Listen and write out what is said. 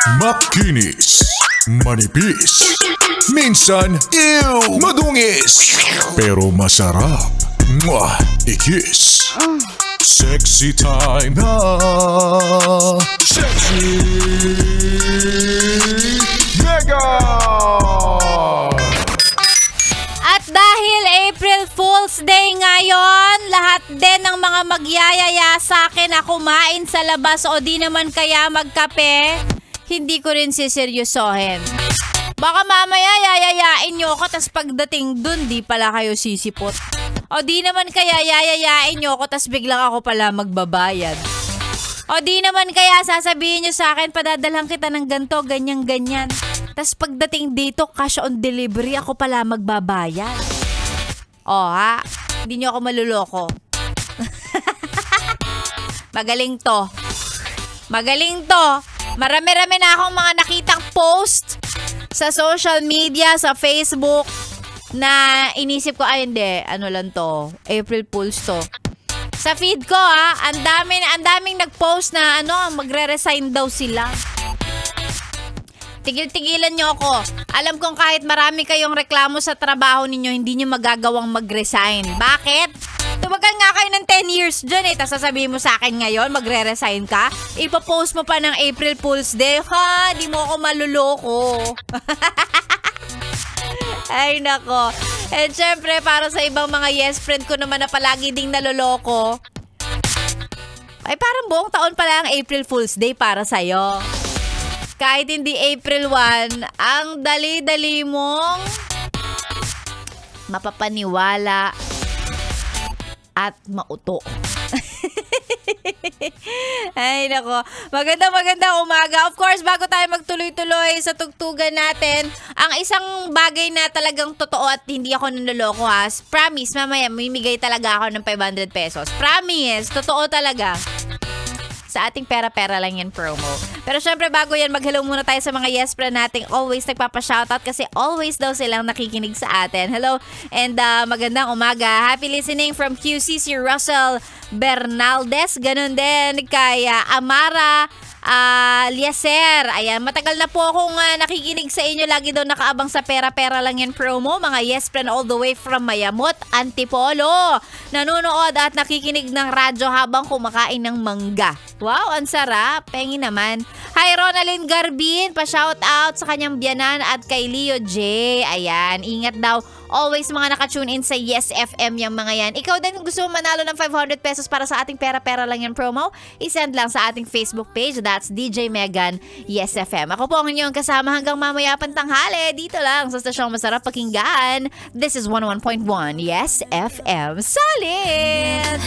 Makinis, manipis, minsan, madungis, pero masarap. Mwah! I-kiss. Sexy time na. Sexy Mega! At dahil April Fool's Day ngayon, lahat din ng mga magyayaya sa akin na kumain sa labas o di naman kaya magkape, hindi ko rin siseryosohin. Baka mamaya yayayain nyo ako tas pagdating dun di pala kayo sisipot. O di naman kaya yayayain nyo ako tas biglang ako pala magbabayad. O di naman kaya sasabihin nyo sa akin padadalhan kita ng ganto, ganyan-ganyan. Tas pagdating dito cash on delivery ako pala magbabayad. O ha, hindi nyo ako maluloko. Magaling to. Magaling to. Marami-rami na akong mga nakitang post sa social media, sa Facebook, na inisip ko, ay hindi, ano lang to, April Fools to. Sa feed ko ang daming nag-post na magre-resign daw sila. Tigil-tigilan nyo ako. Alam kong kahit marami kayong reklamo sa trabaho ninyo, hindi nyo magagawang mag-resign. Bakit? Tumagal nga kayo ng 10 years dyan tapos sasabihin mo sa akin ngayon, magre-resign ka? Ipopost mo pa ng April Fool's Day. Ha, di mo ako maluloko. Ay nako. And syempre, para sa ibang mga yes friend ko naman na palagi ding naloloko, ay parang buong taon pala ang April Fool's Day para sa'yo. Kahit hindi April 1, ang dali-dali mong mapapaniwala at mauto. Ay nako, maganda umaga. Of course, bago tayo magtuloy-tuloy sa tugtugan natin, ang isang bagay na talagang totoo at hindi ako nanloloko promise, mamaya mimigay talaga ako ng 500 pesos. Promise, totoo talaga. Sa ating pera-pera lang yan promo. Pero syempre bago yan, mag-hello muna tayo sa mga yes friend nating always nagpapa-shoutout kasi always daw silang nakikinig sa atin. Hello and magandang umaga. Happy listening from QC, si Russell Bernaldez. Ganun din kay Amara Lieser. Ayan, matagal na po akong nakikinig sa inyo. Lagi daw nakaabang sa pera-pera lang yan promo. Mga yes friend all the way from Mayamot, Antipolo. Nanonood at nakikinig ng radyo habang kumakain ng mangga. Wow, ang sarap. Pengi naman. Hi, Ronalyn Garbin. Pa-shout out sa kanyang biyanan at kay Leo J. Ayan, ingat daw. Always mga nakatune in sa Yes FM yung mga yan. Ikaw din kung gusto mo manalo ng 500 pesos para sa ating pera-pera lang yan promo, isend lang sa ating Facebook page. That's DJ Megan Yes FM. Ako po ang inyong kasama hanggang mamaya pantanghali. Dito lang sa stasyong masarap pakinggan. This is 101.1 Yes FM. Solid!